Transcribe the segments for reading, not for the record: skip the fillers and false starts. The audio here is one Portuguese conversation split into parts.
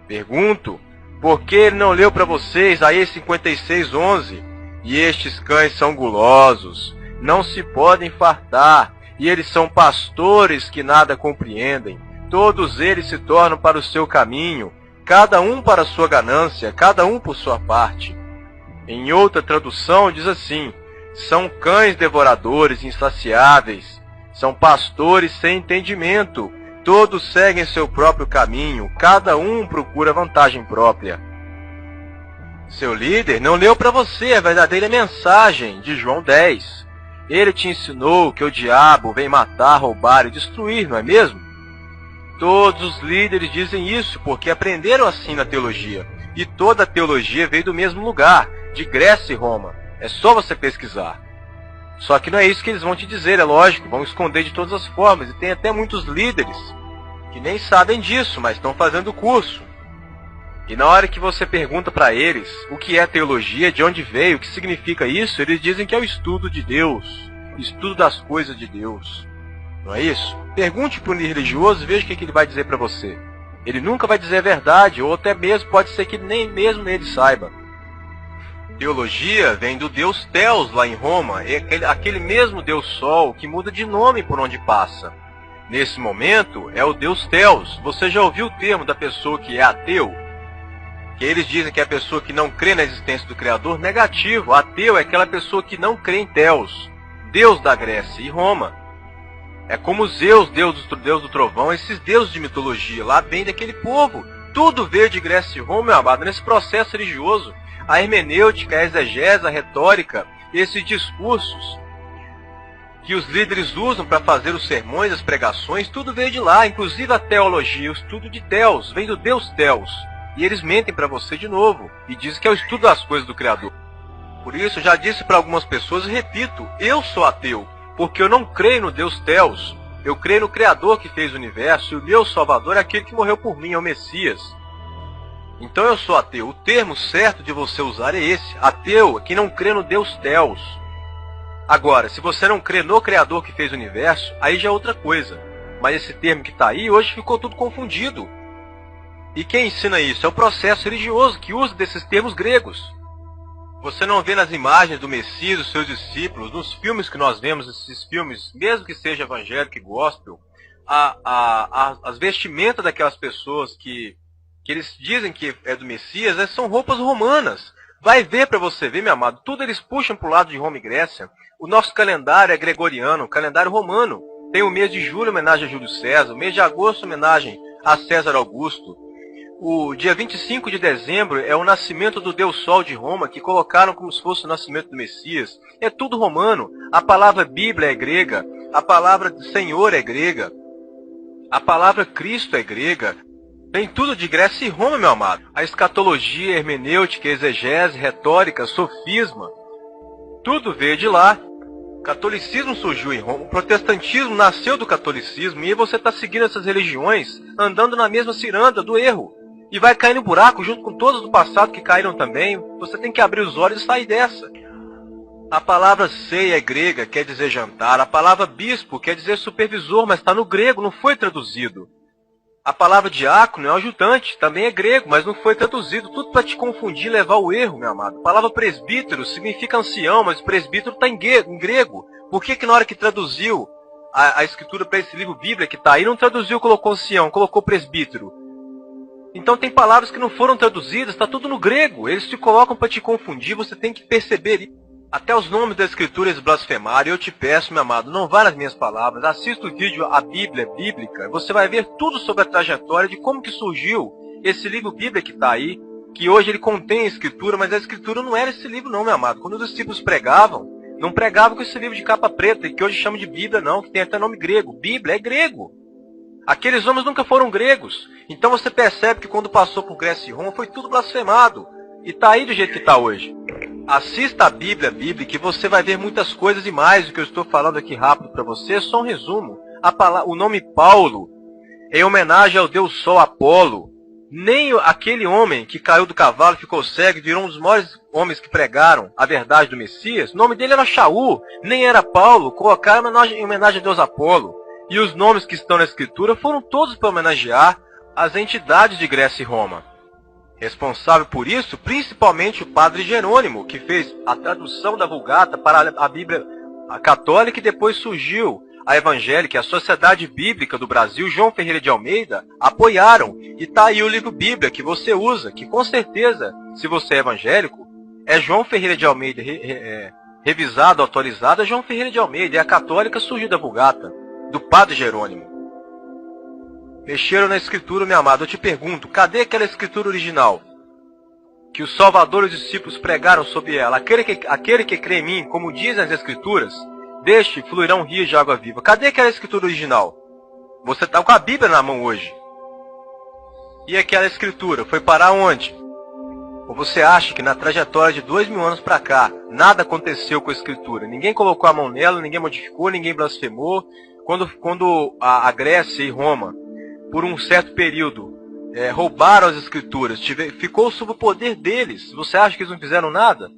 Pergunto, por que ele não leu para vocês aí 56:11? E estes cães são gulosos, não se podem fartar, e eles são pastores que nada compreendem. Todos eles se tornam para o seu caminho, cada um para a sua ganância, cada um por sua parte. Em outra tradução diz assim: são cães devoradores insaciáveis, são pastores sem entendimento, todos seguem seu próprio caminho, cada um procura vantagem própria. Seu líder não leu para você a verdadeira mensagem de João 10. Ele te ensinou que o diabo vem matar, roubar e destruir, não é mesmo? Todos os líderes dizem isso porque aprenderam assim na teologia. E toda a teologia veio do mesmo lugar, de Grécia e Roma. É só você pesquisar. Só que não é isso que eles vão te dizer, é lógico. Vão esconder de todas as formas. E tem até muitos líderes que nem sabem disso, mas estão fazendo o curso. E na hora que você pergunta para eles o que é teologia, de onde veio, o que significa isso, eles dizem que é o estudo de Deus, estudo das coisas de Deus. Não é isso? Pergunte para um religioso e veja o que ele vai dizer para você. Ele nunca vai dizer a verdade, ou até mesmo pode ser que nem mesmo ele saiba. Teologia vem do Deus Theos lá em Roma, é aquele mesmo Deus Sol que muda de nome por onde passa. Nesse momento é o Deus Theos. Você já ouviu o termo da pessoa que é ateu? Que eles dizem que é a pessoa que não crê na existência do Criador. Negativo, ateu é aquela pessoa que não crê em Theos, Deus da Grécia e Roma. É como Zeus, Deus do trovão, esses deuses de mitologia, lá vem daquele povo. Tudo veio de Grécia e Roma, meu amado, nesse processo religioso. A hermenêutica, a exegese, a retórica, esses discursos que os líderes usam para fazer os sermões, as pregações, tudo veio de lá, inclusive a teologia, o estudo de Theos, vem do Deus Theos. E eles mentem para você de novo, e dizem que é o estudo das coisas do Criador. Por isso, eu já disse para algumas pessoas e repito, eu sou ateu, porque eu não creio no Deus Theos. Eu creio no Criador que fez o universo, e o meu Salvador é aquele que morreu por mim, é o Messias. Então eu sou ateu. O termo certo de você usar é esse. Ateu é quem não crê no Deus Theos. Agora, se você não crê no Criador que fez o universo, aí já é outra coisa. Mas esse termo que está aí, hoje ficou tudo confundido. E quem ensina isso? É o processo religioso que usa desses termos gregos. Você não vê nas imagens do Messias, dos seus discípulos, nos filmes que nós vemos, esses filmes, mesmo que seja evangélico e gospel, as vestimentas daquelas pessoas que eles dizem que é do Messias, são roupas romanas. Vai ver para você ver, meu amado, tudo eles puxam para o lado de Roma e Grécia. O nosso calendário é gregoriano, o calendário romano. Tem o mês de julho, homenagem a Júlio César, o mês de agosto, homenagem a César Augusto. O dia 25 de dezembro é o nascimento do Deus Sol de Roma, que colocaram como se fosse o nascimento do Messias. É tudo romano. A palavra Bíblia é grega, a palavra Senhor é grega, a palavra Cristo é grega. Tem tudo de Grécia e Roma, meu amado. A escatologia, a hermenêutica, a exegese, retórica, sofisma, tudo veio de lá. O catolicismo surgiu em Roma, o protestantismo nasceu do catolicismo, e você está seguindo essas religiões, andando na mesma ciranda do erro. E vai cair no buraco junto com todos do passado que caíram também. Você tem que abrir os olhos e sair dessa. A palavra ceia é grega, quer dizer jantar. A palavra bispo quer dizer supervisor, mas está no grego, não foi traduzido. A palavra diácono é ajudante, também é grego, mas não foi traduzido. Tudo para te confundir e levar ao erro, meu amado. A palavra presbítero significa ancião, mas presbítero está em grego. Por que na hora que traduziu a escritura para esse livro Bíblia que está aí, não traduziu, colocou ancião, colocou presbítero? Então tem palavras que não foram traduzidas, está tudo no grego. Eles te colocam para te confundir, você tem que perceber isso. Até os nomes da escritura eles blasfemaram. Eu te peço, meu amado, não vá nas minhas palavras. Assista o vídeo A Bíblia Bíblica. Você vai ver tudo sobre a trajetória de como que surgiu esse livro Bíblia que está aí. Que hoje ele contém a escritura, mas a escritura não era esse livro não, meu amado. Quando os discípulos pregavam, não pregavam com esse livro de capa preta, que hoje chama de Bíblia não, que tem até nome grego. Bíblia é grego. Aqueles homens nunca foram gregos. Então você percebe que quando passou por Grécia e Roma foi tudo blasfemado. E está aí do jeito que está hoje. Assista a Bíblia Bíblica e você vai ver muitas coisas e mais. O que eu estou falando aqui rápido para você é só um resumo. O nome Paulo é em homenagem ao Deus Sol Apolo. Nem aquele homem que caiu do cavalo, ficou cego e virou um dos maiores homens que pregaram a verdade do Messias, o nome dele era Shaul, nem era Paulo. Colocaram em homenagem a Deus Apolo. E os nomes que estão na Escritura foram todos para homenagear as entidades de Grécia e Roma. Responsável por isso, principalmente o padre Jerônimo, que fez a tradução da Vulgata para a Bíblia católica, e depois surgiu a evangélica, a Sociedade Bíblica do Brasil, João Ferreira de Almeida, apoiaram. E está aí o livro Bíblia que você usa, que com certeza, se você é evangélico, é João Ferreira de Almeida, revisado, atualizado, é João Ferreira de Almeida, e a católica surgiu da Vulgata, do padre Jerônimo. Mexeram na escritura, meu amado. Eu te pergunto, cadê aquela escritura original? Que o Salvador e os discípulos pregaram sobre ela. Aquele que crê em mim, como dizem as escrituras, deste fluirão rios de água viva. Cadê aquela escritura original? Você está com a Bíblia na mão hoje. E aquela escritura foi parar onde? Ou você acha que na trajetória de 2000 anos para cá, nada aconteceu com a escritura? Ninguém colocou a mão nela, ninguém modificou, ninguém blasfemou. Quando a Grécia e Roma, por um certo período, roubaram as escrituras, ficou sob o poder deles. Você acha que eles não fizeram nada?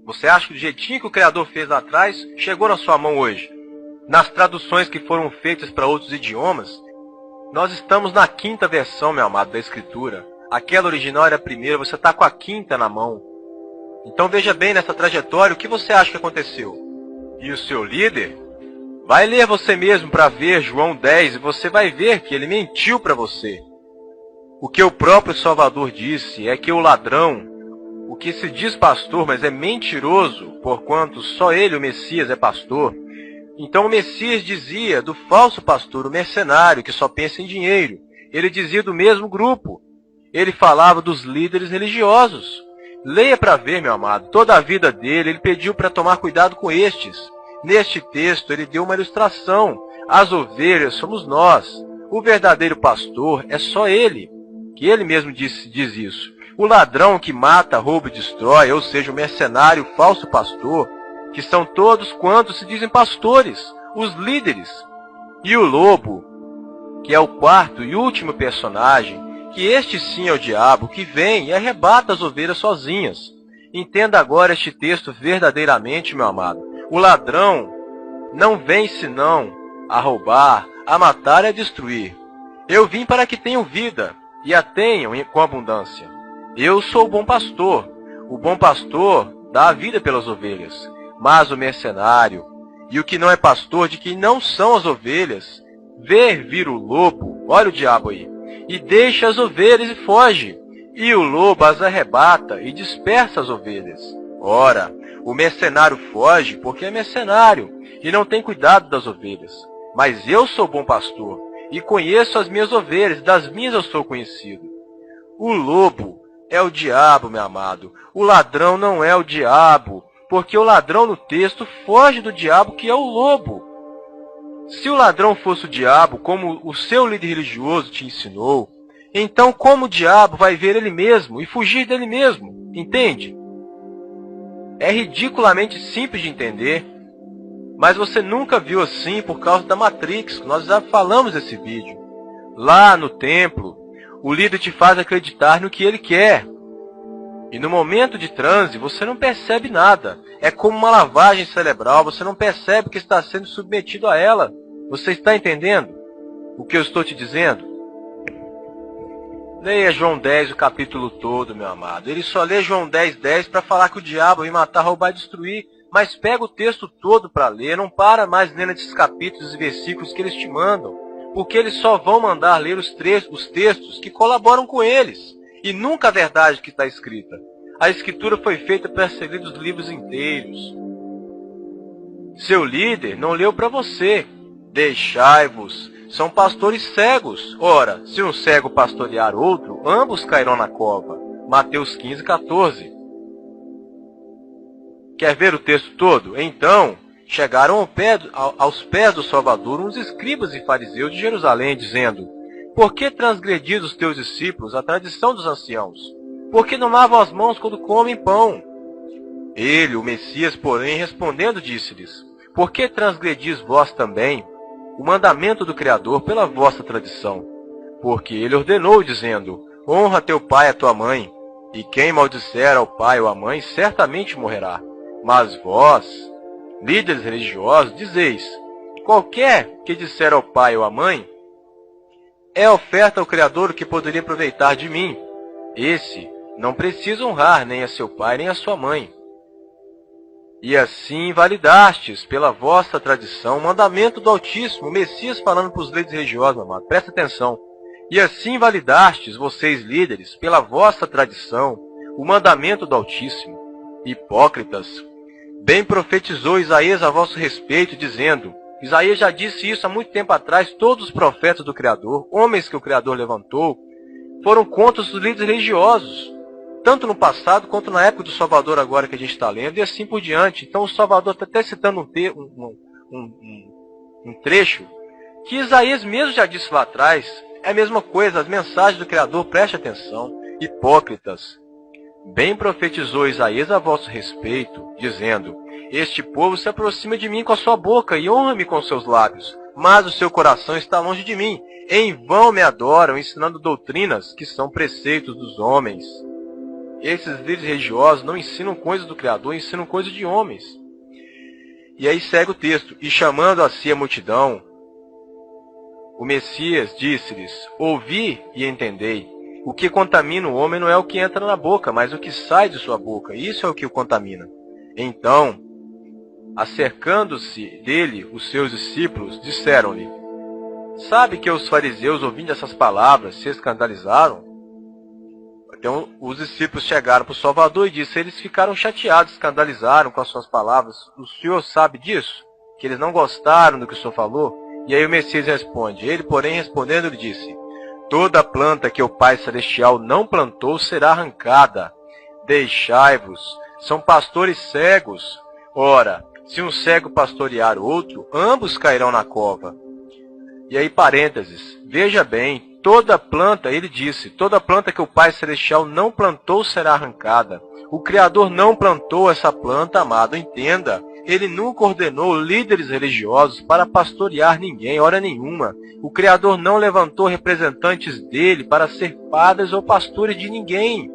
Você acha que do jeitinho que o Criador fez lá atrás, chegou na sua mão hoje? Nas traduções que foram feitas para outros idiomas, nós estamos na 5ª versão, meu amado, da Escritura. Aquela original era a primeira, você está com a 5ª na mão. Então veja bem nessa trajetória, o que você acha que aconteceu? E o seu líder? Vai ler você mesmo para ver João 10 e você vai ver que ele mentiu para você. O que o próprio Salvador disse é que o ladrão, o que se diz pastor, mas é mentiroso, porquanto só ele, o Messias, é pastor. Então o Messias dizia do falso pastor, o mercenário, que só pensa em dinheiro. Ele dizia do mesmo grupo. Ele falava dos líderes religiosos. Leia para ver, meu amado. Toda a vida dele, ele pediu para tomar cuidado com estes. Neste texto, ele deu uma ilustração. As ovelhas somos nós. O verdadeiro pastor é só ele, que ele mesmo diz isso. O ladrão que mata, rouba e destrói, ou seja, o mercenário, o falso pastor, que são todos quantos se dizem pastores, os líderes. E o lobo, que é o quarto e último personagem, que este sim é o diabo, que vem e arrebata as ovelhas sozinhas. Entenda agora este texto verdadeiramente, meu amado. O ladrão não vem senão a roubar, a matar e a destruir. Eu vim para que tenham vida, e a tenham com abundância. Eu sou o bom pastor. O bom pastor dá a vida pelas ovelhas. Mas o mercenário, e o que não é pastor, de quem não são as ovelhas, vê vir o lobo, olha o diabo aí, e deixa as ovelhas e foge. E o lobo as arrebata e dispersa as ovelhas. Ora, o mercenário foge porque é mercenário e não tem cuidado das ovelhas. Mas eu sou bom pastor e conheço as minhas ovelhas, das minhas eu sou conhecido. O lobo é o diabo, meu amado. O ladrão não é o diabo, porque o ladrão no texto foge do diabo, que é o lobo. Se o ladrão fosse o diabo, como o seu líder religioso te ensinou, então como o diabo vai ver ele mesmo e fugir dele mesmo? Entende? É ridiculamente simples de entender, mas você nunca viu assim por causa da Matrix. Nós já falamos nesse vídeo. Lá no templo, o líder te faz acreditar no que ele quer. E no momento de transe, você não percebe nada. É como uma lavagem cerebral, você não percebe que está sendo submetido a ela. Você está entendendo o que eu estou te dizendo? Leia João 10, o capítulo todo, meu amado. Ele só lê João 10, 10 para falar que o diabo vem matar, roubar e destruir. Mas pega o texto todo para ler, não para mais lendo esses capítulos e versículos que eles te mandam. Porque eles só vão mandar ler os textos que colaboram com eles. E nunca a verdade que está escrita. A escritura foi feita para ser lida os livros inteiros. Seu líder não leu para você. Deixai-vos. São pastores cegos. Ora, se um cego pastorear outro, ambos cairão na cova. Mateus 15, 14. Quer ver o texto todo? Então, chegaram aos pés do Salvador uns escribas e fariseus de Jerusalém, dizendo: Por que transgredis os teus discípulos a tradição dos anciãos? Por que não lavam as mãos quando comem pão? Ele, o Messias, porém, respondendo, disse-lhes: Por que transgredis vós também o mandamento do Criador pela vossa tradição? Porque ele ordenou, dizendo: Honra teu pai e a tua mãe, e quem maldisser ao pai ou à mãe certamente morrerá. Mas vós, líderes religiosos, dizeis: Qualquer que disser ao pai ou à mãe, é oferta ao Criador o que poderia aproveitar de mim. Esse Não precisa honrar nem a seu pai nem a sua mãe. E assim invalidastes pela vossa tradição o mandamento do Altíssimo, o Messias falando para os líderes religiosos, amado, presta atenção. E assim invalidastes, vocês líderes, pela vossa tradição, o mandamento do Altíssimo. Hipócritas, bem profetizou Isaías a vosso respeito, dizendo, Isaías já disse isso há muito tempo atrás, todos os profetas do Criador, homens que o Criador levantou, foram contra os líderes religiosos, tanto no passado quanto na época do Salvador agora que a gente está lendo, e assim por diante. Então o Salvador está até citando um trecho que Isaías mesmo já disse lá atrás. É a mesma coisa, as mensagens do Criador, preste atenção. Hipócritas, bem profetizou Isaías a vosso respeito, dizendo, este povo se aproxima de mim com a sua boca e honra-me com seus lábios, mas o seu coração está longe de mim. Em vão me adoram, ensinando doutrinas que são preceitos dos homens. Esses líderes religiosos não ensinam coisas do Criador, ensinam coisas de homens. E aí segue o texto. E chamando a si a multidão, o Messias disse-lhes, ouvi e entendei. O que contamina o homem não é o que entra na boca, mas o que sai de sua boca. Isso é o que o contamina. Então, acercando-se dele, os seus discípulos disseram-lhe, sabe que os fariseus, ouvindo essas palavras, se escandalizaram? Então, os discípulos chegaram para o Salvador e disse, eles ficaram chateados, escandalizaram com as suas palavras. O Senhor sabe disso? Que eles não gostaram do que o Senhor falou? E aí o Messias responde, ele, porém, respondendo, lhe disse, toda planta que o Pai Celestial não plantou será arrancada. Deixai-vos, são pastores cegos. Ora, se um cego pastorear outro, ambos cairão na cova. E aí, parênteses, veja bem, toda planta, ele disse, toda planta que o Pai Celestial não plantou será arrancada. O Criador não plantou essa planta, amado, entenda. Ele nunca ordenou líderes religiosos para pastorear ninguém, hora nenhuma. O Criador não levantou representantes dele para ser padres ou pastores de ninguém.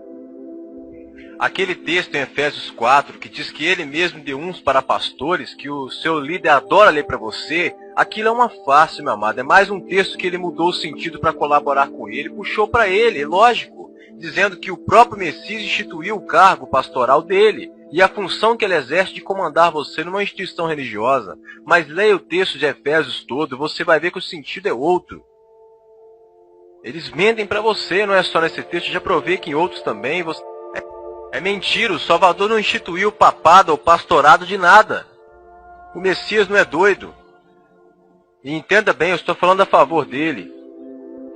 Aquele texto em Efésios 4, que diz que ele mesmo deu uns para pastores, que o seu líder adora ler para você, aquilo é uma farsa, meu amado. É mais um texto que ele mudou o sentido para colaborar com ele, puxou para ele, é lógico, dizendo que o próprio Messias instituiu o cargo pastoral dele e a função que ele exerce de comandar você numa instituição religiosa. Mas leia o texto de Efésios todo, você vai ver que o sentido é outro. Eles mentem para você, não é só nesse texto, já provei que em outros também. É mentira, o Salvador não instituiu papado ou pastorado de nada. O Messias não é doido. E entenda bem, eu estou falando a favor dele.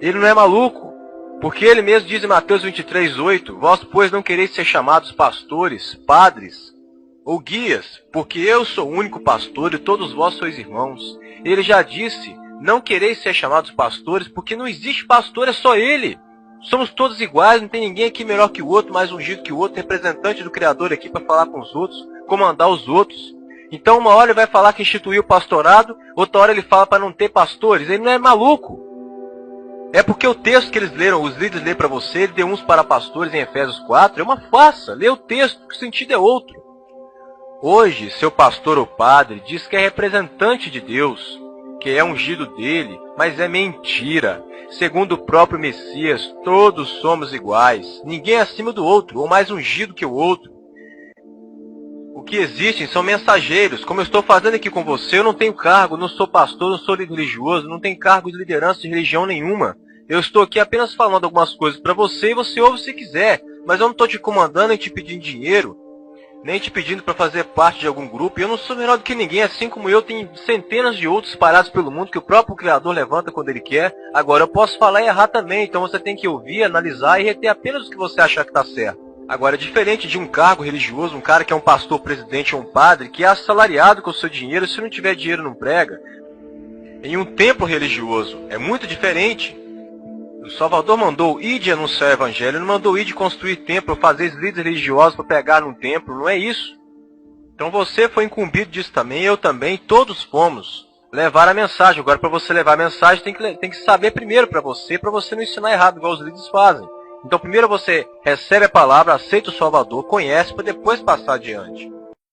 Ele não é maluco, porque ele mesmo diz em Mateus 23:8, vós, pois, não quereis ser chamados pastores, padres ou guias, porque eu sou o único pastor e todos vós sois irmãos. Ele já disse, não quereis ser chamados pastores, porque não existe pastor, é só ele. Somos todos iguais, não tem ninguém aqui melhor que o outro, mais ungido que o outro, representante do Criador aqui para falar com os outros, comandar os outros. Então uma hora ele vai falar que instituiu o pastorado, outra hora ele fala para não ter pastores. Ele não é maluco. É porque o texto que eles leram, os líderes leram para você, ele deu uns para pastores em Efésios 4, é uma farsa. Lê o texto, que o sentido é outro. Hoje, seu pastor ou padre diz que é representante de Deus, que é ungido dele, mas é mentira. Segundo o próprio Messias, todos somos iguais. Ninguém é acima do outro, ou mais ungido que o outro. O que existem são mensageiros. Como eu estou fazendo aqui com você, eu não tenho cargo, não sou pastor, não sou líder religioso, não tenho cargo de liderança de religião nenhuma. Eu estou aqui apenas falando algumas coisas para você e você ouve se quiser. Mas eu não estou te comandando nem te pedindo dinheiro, nem te pedindo para fazer parte de algum grupo. Eu não sou melhor do que ninguém, assim como eu, tem centenas de outros espalhados pelo mundo que o próprio Criador levanta quando ele quer. Agora, eu posso falar e errar também, então você tem que ouvir, analisar e reter apenas o que você achar que está certo. Agora, é diferente de um cargo religioso, um cara que é um pastor, presidente ou um padre, que é assalariado com o seu dinheiro, se não tiver dinheiro não prega. Em um templo religioso, é muito diferente. O Salvador mandou ir de anunciar o evangelho, não mandou ir de construir templo, fazer líderes religiosos para pregar num templo, não é isso. Então você foi incumbido disso também, eu também, todos fomos levar a mensagem. Agora, para você levar a mensagem, tem que saber primeiro para você não ensinar errado, igual os líderes fazem. Então primeiro você recebe a palavra, aceita o Salvador, conhece, para depois passar adiante.